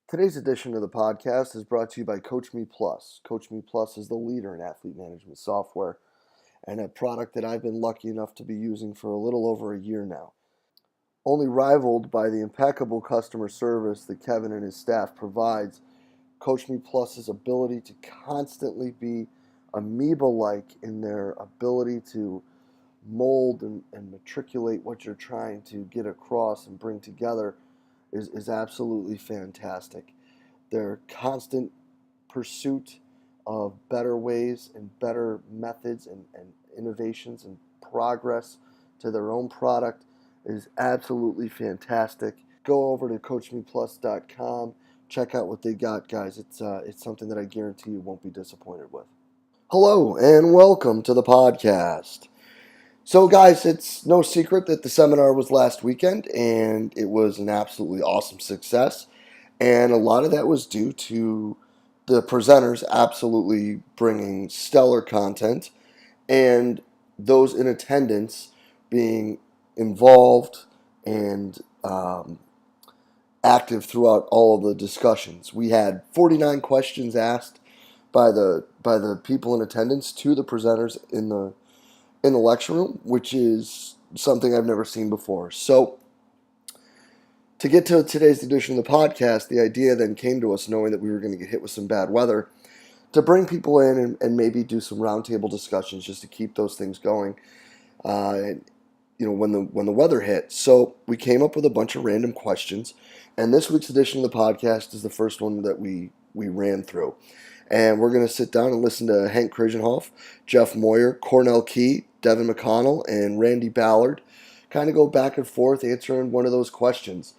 Today's edition of the podcast is brought to you by Coach Me Plus. Coach Me Plus is the leader in athlete management software and a product that I've been lucky enough to be using for a little over a year now. Only rivaled by the impeccable customer service that Kevin and his staff provides, Coach Me Plus's ability to constantly be amoeba-like in their ability to mold and matriculate what you're trying to get across and bring together is absolutely fantastic. Their constant pursuit of better ways and better methods and innovations and progress to their own product is absolutely fantastic. Go over to CoachMePlus.com. Check out what they got, guys. It's something that I guarantee you won't be disappointed with. Hello and welcome to the podcast. So, guys, it's no secret that the seminar was last weekend, and it was an absolutely awesome success. And a lot of that was due to the presenters absolutely bringing stellar content and those in attendance being involved and active throughout all of the discussions. We had 49 questions asked by the people in attendance to the presenters in the lecture room, which is something I've never seen before. So to get to today's edition of the podcast, the idea then came to us, knowing that we were going to get hit with some bad weather, to bring people in and maybe do some roundtable discussions just to keep those things going. When the weather hit. So we came up with a bunch of random questions, and this week's edition of the podcast is the first one that we ran through. And we're going to sit down and listen to Henk Kraaijenhof, Jeff Moyer, Cornell Key, Devan McConnell, and Randy Ballard kind of go back and forth answering one of those questions.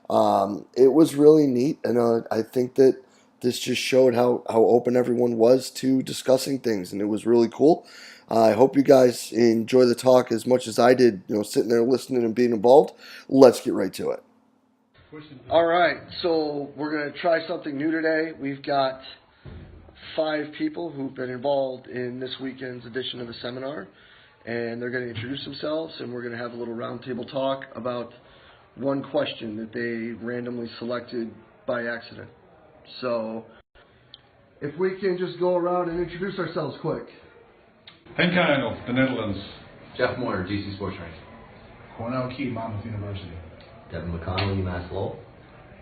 It was really neat, and I think that this just showed how open everyone was to discussing things, and it was really cool. I hope you guys enjoy the talk as much as I did, sitting there listening and being involved. Let's get right to it. All right, so we're going to try something new today. We've got 5 people who've been involved in this weekend's edition of the seminar, and they're going to introduce themselves, and we're going to have a little roundtable talk about one question that they randomly selected by accident. So if we can just go around and introduce ourselves quick. Henk Kraaijenhof, the Netherlands. Jeff Moyer, GC Sports Rank. Cornell Key, Monmouth University. Devan McConnell, UMass Lowell.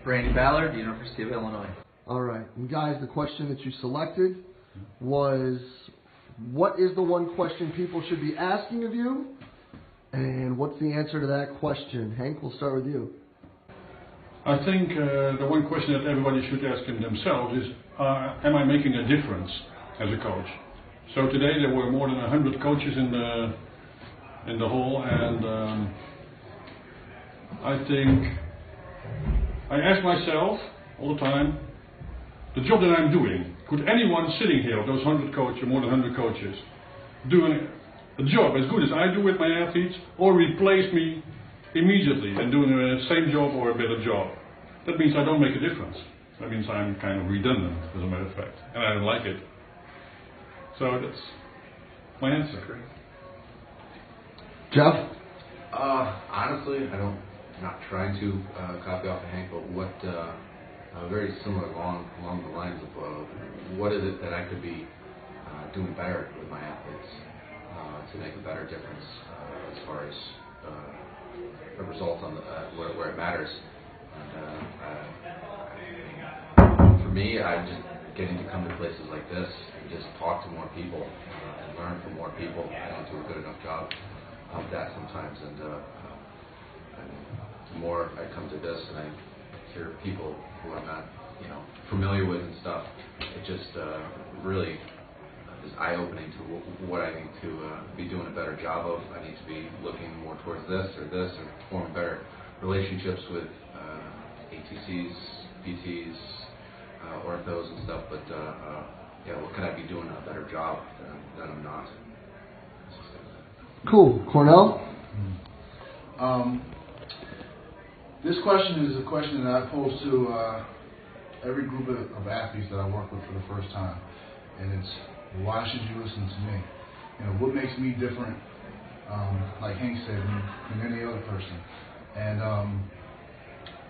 Randy Ballard, University of Illinois. All right, and guys, the question that you selected was, what is the one question people should be asking of you? And what's the answer to that question? Hank, we'll start with you. I think the one question that everybody should ask themselves is, am I making a difference as a coach? So today there were more than 100 coaches in the hall, and I think I ask myself all the time, the job that I'm doing, could anyone sitting here, of those 100 coaches, more than 100 coaches, doing a job as good as I do with my athletes, or replace me immediately and doing the same job or a better job? That means I don't make a difference. That means I'm kind of redundant, as a matter of fact, and I don't like it. So that's my answer. Jeff? Honestly, not trying to copy off of Hank, but what very similar along the lines of what is it that I could be doing better with my athletes to make a better difference as far as the results on where it matters. And, for me, I'm just getting to come to places like this and just talk to more people and learn from more people. I don't do a good enough job of that sometimes, and the more I come to this and I hear people who I'm not, familiar with and stuff, it just really is eye-opening to what I need to be doing a better job of. I need to be looking more towards this, or forming better relationships with ATCs, PTs, orthos and stuff, but what can I be doing a better job that I'm not? Cool. Cornell? This question is a question that I pose to every group of athletes that I work with for the first time, and it's, why should you listen to me? What makes me different, like Hank said, than any other person? And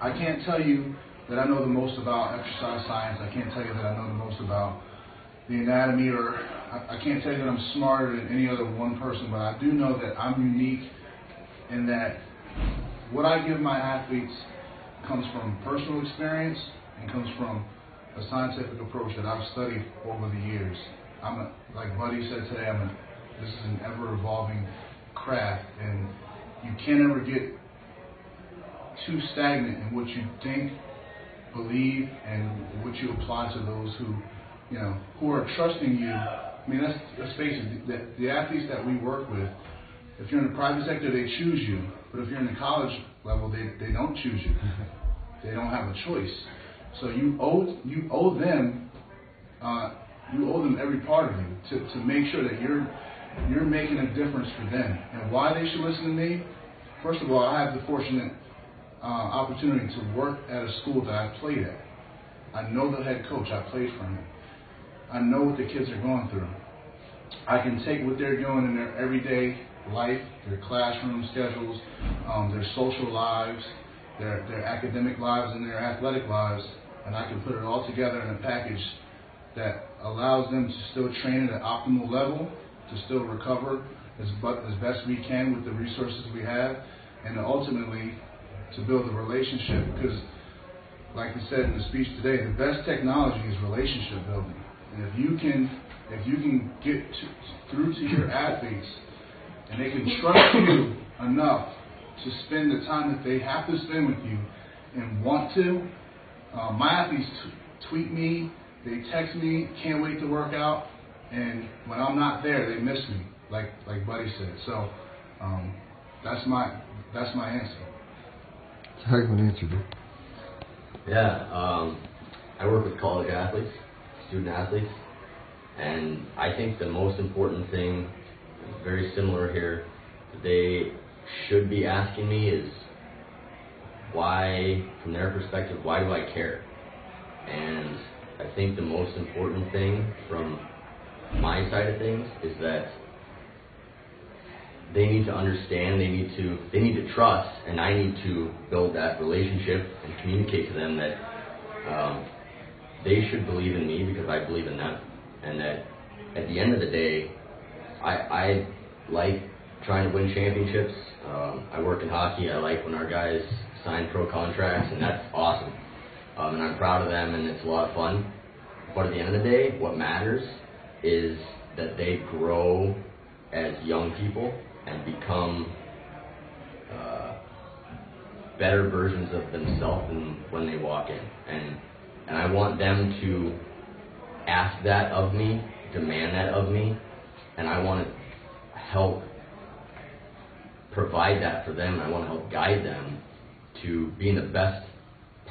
I can't tell you that I know the most about exercise science. I can't tell you that I know the most about the anatomy, or I can't tell you that I'm smarter than any other one person, but I do know that I'm unique in that what I give my athletes comes from personal experience and comes from a scientific approach that I've studied over the years. Like Buddy said today, this is an ever-evolving craft, and you can't ever get too stagnant in what you think, believe, and what you apply to those who are trusting you. I mean, let's face it, the athletes that we work with, if you're in the private sector, they choose you, but if you're in the college level, they don't choose you. They don't have a choice. So you owe them every part of you to make sure that you're making a difference for them. And why they should listen to me? First of all, I have the fortunate opportunity to work at a school that I played at. I know the head coach. I played for him. I know what the kids are going through. I can take what they're doing in their everyday life, their classroom schedules, their social lives, their academic lives, and their athletic lives, and I can put it all together in a package that allows them to still train at an optimal level, to still recover as best we can with the resources we have, and ultimately to build a relationship. Because, like I said in the speech today, the best technology is relationship building. And if you can get through to your athletes, and they can trust you enough to spend the time that they have to spend with you and want to. My athletes tweet me, they text me, can't wait to work out, and when I'm not there, they miss me, like Buddy said. So that's my answer. It's a heck of an answer, dude. Yeah, I work with college athletes, student athletes, and I think the most important thing, very similar here, they should be asking me is why, from their perspective, why do I care? And I think the most important thing from my side of things is that they need to understand, they need to trust, and I need to build that relationship and communicate to them that they should believe in me because I believe in them, and that at the end of the day, I like trying to win championships. I work in hockey. I like when our guys sign pro contracts, and that's awesome. And I'm proud of them, and it's a lot of fun. But at the end of the day, what matters is that they grow as young people and become better versions of themselves than when they walk in. And I want them to ask that of me, demand that of me, and I want to help provide that for them. I want to help guide them to being the best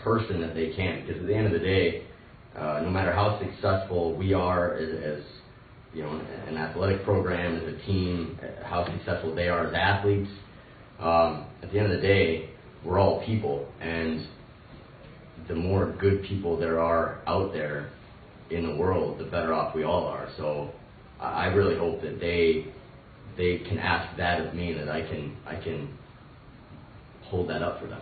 person that they can. Because at the end of the day, no matter how successful we are as an athletic program, as a team, how successful they are as athletes, at the end of the day, we're all people, and the more good people there are out there in the world, the better off we all are. So I really hope that they can ask that of me, and that I can hold that up for them.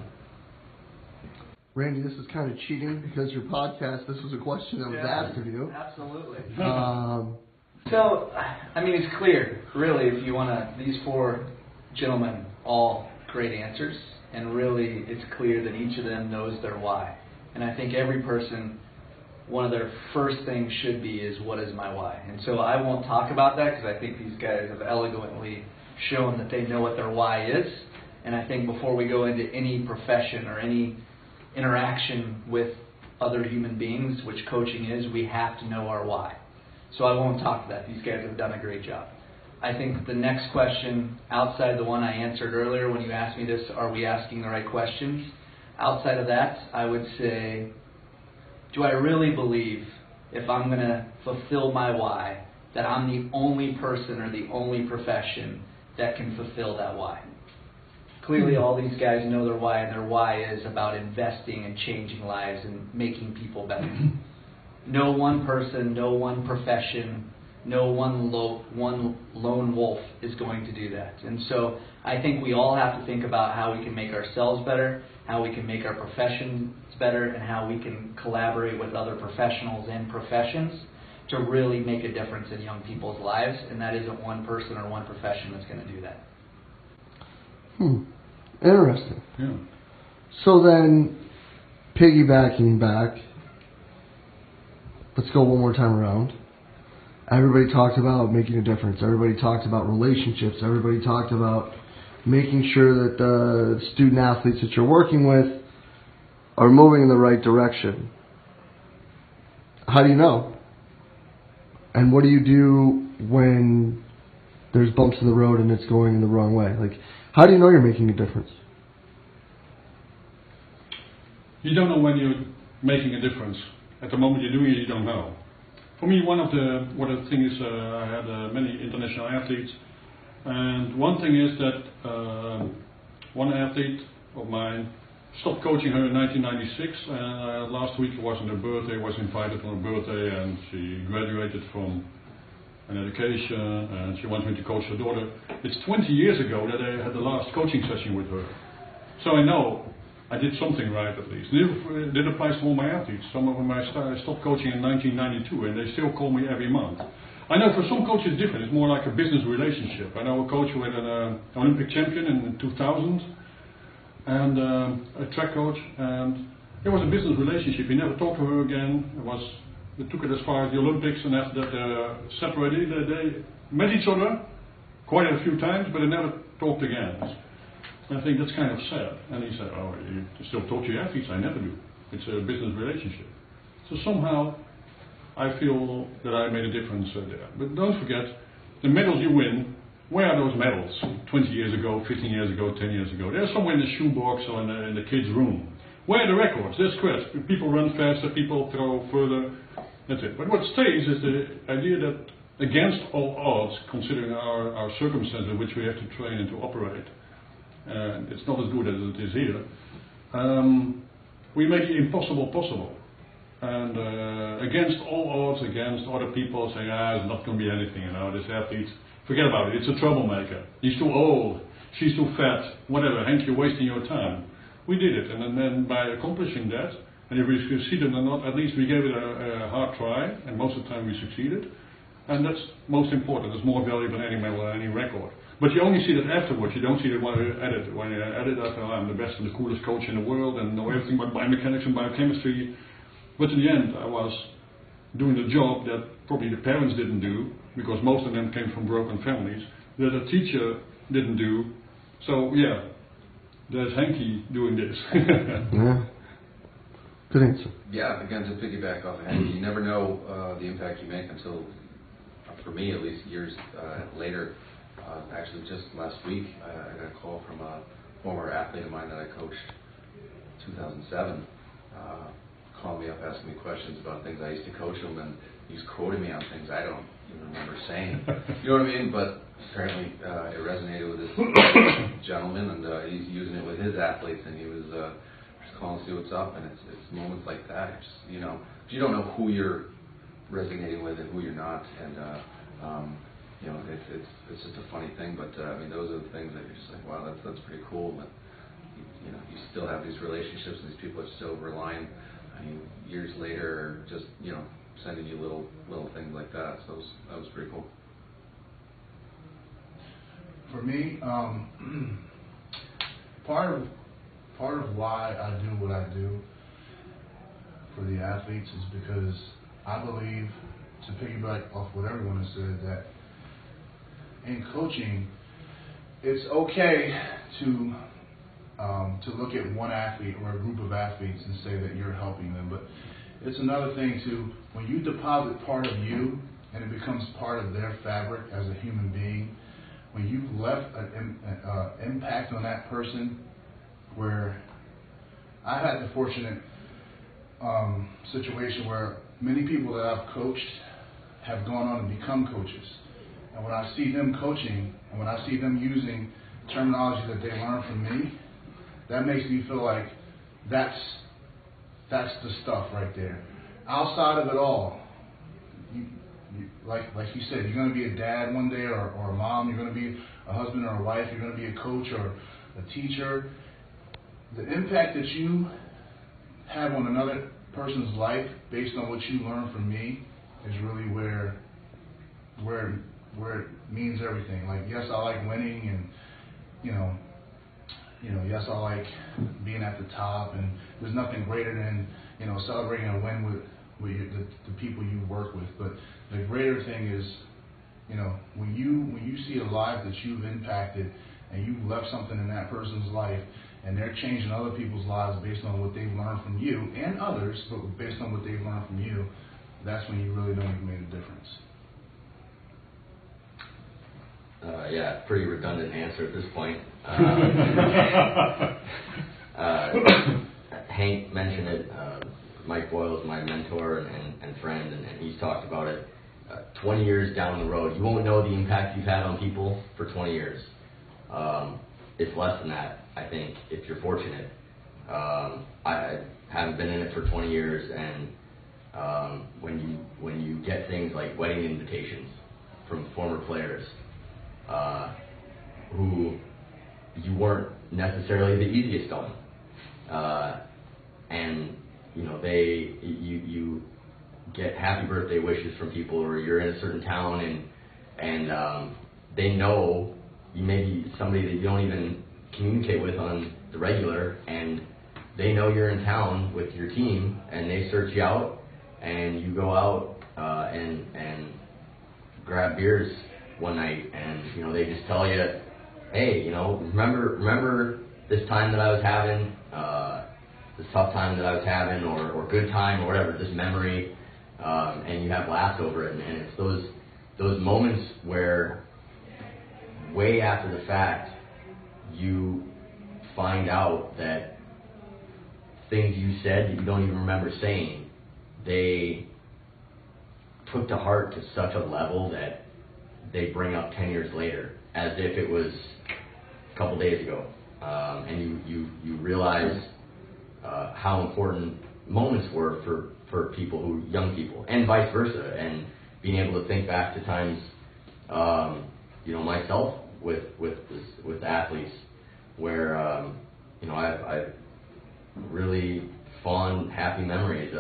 Randy, this is kind of cheating because your podcast, this was a question that was asked of you. Absolutely. So, I mean, it's clear, really, if you want to, these four gentlemen, all great answers, and really it's clear that each of them knows their why. And I think every person, one of their first things should be is, what is my why? And so I won't talk about that because I think these guys have eloquently shown that they know what their why is. And I think before we go into any profession or any interaction with other human beings, which coaching is, we have to know our why. So I won't talk to that. These guys have done a great job. I think the next question, outside the one I answered earlier when you asked me this, are we asking the right questions? Outside of that, I would say, do I really believe, if I'm going to fulfill my why, that I'm the only person or the only profession that can fulfill that why? Clearly all these guys know their why, and their why is about investing and changing lives and making people better. No one person, no one profession, No one lone wolf is going to do that. And so I think we all have to think about how we can make ourselves better, how we can make our professions better, and how we can collaborate with other professionals and professions to really make a difference in young people's lives. And that isn't one person or one profession that's going to do that. Interesting. Yeah. So then, piggybacking back, let's go one more time around. Everybody talked about making a difference. Everybody talked about relationships. Everybody talked about making sure that the student athletes that you're working with are moving in the right direction. How do you know? And what do you do when there's bumps in the road and it's going in the wrong way? Like, how do you know you're making a difference? You don't know when you're making a difference. At the moment you're doing it, you don't know. For me, one of the things is I had many international athletes, and one thing is that one athlete of mine stopped coaching her in 1996, and last week it was on her birthday, was invited on her birthday, and she graduated from an education, and she wanted me to coach her daughter. It's 20 years ago that I had the last coaching session with her. So I know I did something right at least. It applies to all my athletes. Some of them I stopped coaching in 1992 and they still call me every month. I know for some coaches it's different. It's more like a business relationship. I know a coach who had an Olympic champion in 2000 and a track coach, and it was a business relationship. He never talked to her again. They took it as far as the Olympics, and after that separated. They met each other quite a few times, but they never talked again. I think that's kind of sad. And he said, "Oh, you still talk to your athletes?" I never do. It's a business relationship. So somehow I feel that I made a difference there. But don't forget, the medals you win, where are those medals? 20 years ago, 15 years ago, 10 years ago. They're somewhere in the shoebox or in the kids' room. Where are the records? That's correct. People run faster, people throw further. That's it. But what stays is the idea that against all odds, considering our circumstances in which we have to train and to operate, and it's not as good as it is here, we make the impossible possible. And against all odds, against other people saying, it's not going to be anything, this athlete, forget about it, it's a troublemaker. He's too old, she's too fat, whatever, Henk, you're wasting your time. We did it, and then by accomplishing that, and if we succeeded or not, at least we gave it a hard try, and most of the time we succeeded. And that's most important. It's more valuable than any medal or any record. But you only see that afterwards. You don't see it when you're at it. When you're at it, I'm the best and the coolest coach in the world and know everything about biomechanics and biochemistry. But in the end, I was doing the job that probably the parents didn't do, because most of them came from broken families, that a teacher didn't do. So, yeah, there's Henky doing this. Yeah. Good answer. Yeah, again, to piggyback off of Henky, you never know the impact you make until, for me at least, years later. Actually, just last week, I got a call from a former athlete of mine that I coached in 2007, calling me up, asking me questions about things I used to coach him, and he was quoting me on things I don't even remember saying. You know what I mean? But apparently it resonated with this gentleman, and he's using it with his athletes, and he was just calling to see what's up, and it's moments like that. It's just, you don't know who you're resonating with and who you're not, and it's just a funny thing, but those are the things that you're just like, wow, that's pretty cool. But you still have these relationships, and these people are still relying on you years later, just sending you little things like that. So that was pretty cool. For me, part of why I do what I do for the athletes is because I believe, to piggyback off what everyone has said, that in coaching, it's okay to look at one athlete or a group of athletes and say that you're helping them, but it's another thing to, when you deposit part of you and it becomes part of their fabric as a human being, when you've left an impact on that person, where I had the fortunate situation where many people that I've coached have gone on to become coaches. And when I see them coaching, and when I see them using terminology that they learned from me, that makes me feel like that's the stuff right there. Outside of it all, like you said, you're going to be a dad one day or a mom. You're going to be a husband or a wife. You're going to be a coach or a teacher. The impact that you have on another person's life based on what you learn from me is really where it means everything. Like, yes, I like winning, and yes, I like being at the top, and there's nothing greater than celebrating a win with the people you work with. But the greater thing is, when you see a life that you've impacted and you've left something in that person's life, and they're changing other people's lives based on what they've learned from you and others, but based on what they've learned from you, that's when you really know you've made a difference. Pretty redundant answer at this point. Hank mentioned it. Mike Boyle is my mentor and friend, and he's talked about it. 20 years down the road, you won't know the impact you've had on people for 20 years. It's less than that, I think, if you're fortunate. I haven't been in it for 20 years, and when you get things like wedding invitations from former players who you weren't necessarily the easiest on, and you get happy birthday wishes from people, or you're in a certain town and they know you may be somebody that you don't even communicate with on the regular, and they know you're in town with your team, and they search you out, and you go out and grab beers one night, and they just tell you, hey, remember this time that I was having, this tough time that I was having, or good time, or whatever, this memory, and you have laughs over it, and it's those moments where way after the fact you find out that things you said that you don't even remember saying, they took to heart to such a level that they bring up 10 years later as if it was a couple days ago, and you realize how important moments were for people young people, and vice versa, and being able to think back to times, myself with athletes where I've really fond, happy memories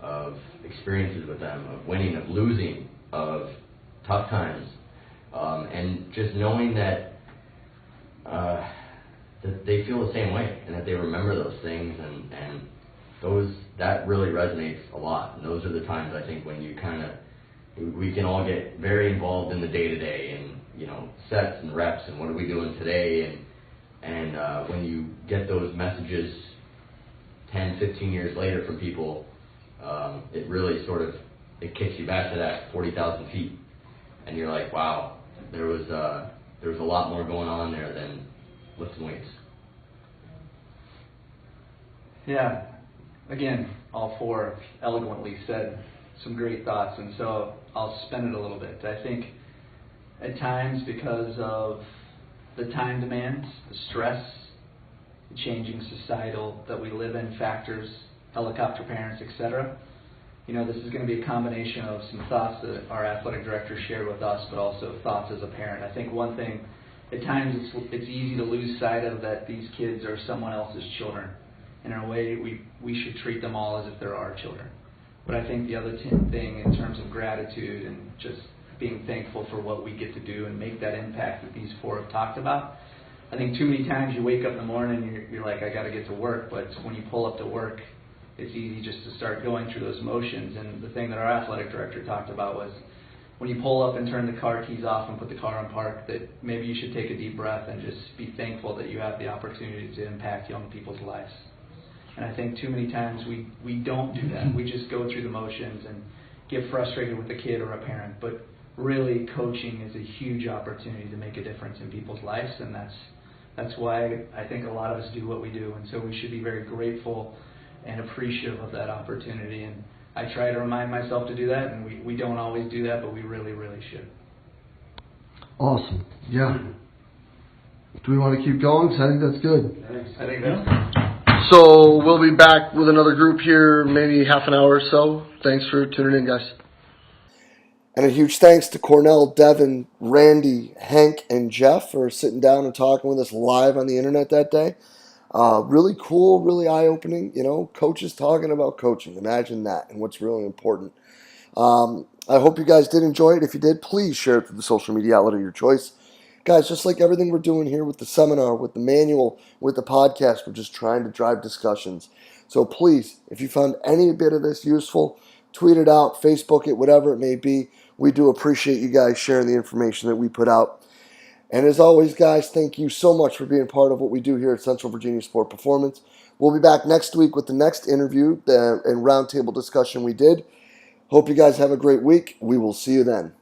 of experiences with them, of winning, of losing, of tough times, and just knowing that they feel the same way, and that they remember those things, and that really resonates a lot. And those are the times, I think, when we can all get very involved in the day-to-day, and sets and reps, and what are we doing today, and when you get those messages 10, 15 years later from people, it really it kicks you back to that 40,000 feet, and you're like, wow, there was a lot more going on there than lifting weights. Yeah, again, all four eloquently said some great thoughts, and so I'll spin it a little bit. I think at times, because of the time demands, the stress, the changing societal that we live in factors, helicopter parents, etc., this is going to be a combination of some thoughts that our athletic director shared with us, but also thoughts as a parent. I think one thing, at times it's easy to lose sight of that these kids are someone else's children. In a way, we should treat them all as if they're our children. But I think the other thing, in terms of gratitude and just being thankful for what we get to do and make that impact that these four have talked about. I think too many times you wake up in the morning and you're like, I got to get to work, but when you pull up to work, it's easy just to start going through those motions. And the thing that our athletic director talked about was, when you pull up and turn the car keys off and put the car in park, that maybe you should take a deep breath and just be thankful that you have the opportunity to impact young people's lives. And I think too many times we don't do that. We just go through the motions and get frustrated with a kid or a parent. But really, coaching is a huge opportunity to make a difference in people's lives, and that's why I think a lot of us do what we do. And so we should be very grateful and appreciative of that opportunity. And I try to remind myself to do that, and we don't always do that, but we really, really should. Awesome. Yeah. Do we want to keep going? 'Cause I think that's good. I think that's So we'll be back with another group here, maybe half an hour or so. Thanks for tuning in, guys. And a huge thanks to Cornell, Devan, Randy, Hank, and Jeff for sitting down and talking with us live on the internet that day. Really cool, really eye-opening, coaches talking about coaching. Imagine that and what's really important. I hope you guys did enjoy it. If you did, please share it through the social media outlet of your choice. Guys, just like everything we're doing here with the seminar, with the manual, with the podcast, we're just trying to drive discussions. So please, if you found any bit of this useful, tweet it out, Facebook it, whatever it may be. We do appreciate you guys sharing the information that we put out. And as always, guys, thank you so much for being part of what we do here at Central Virginia Sport Performance. We'll be back next week with the next interview and roundtable discussion we did. Hope you guys have a great week. We will see you then.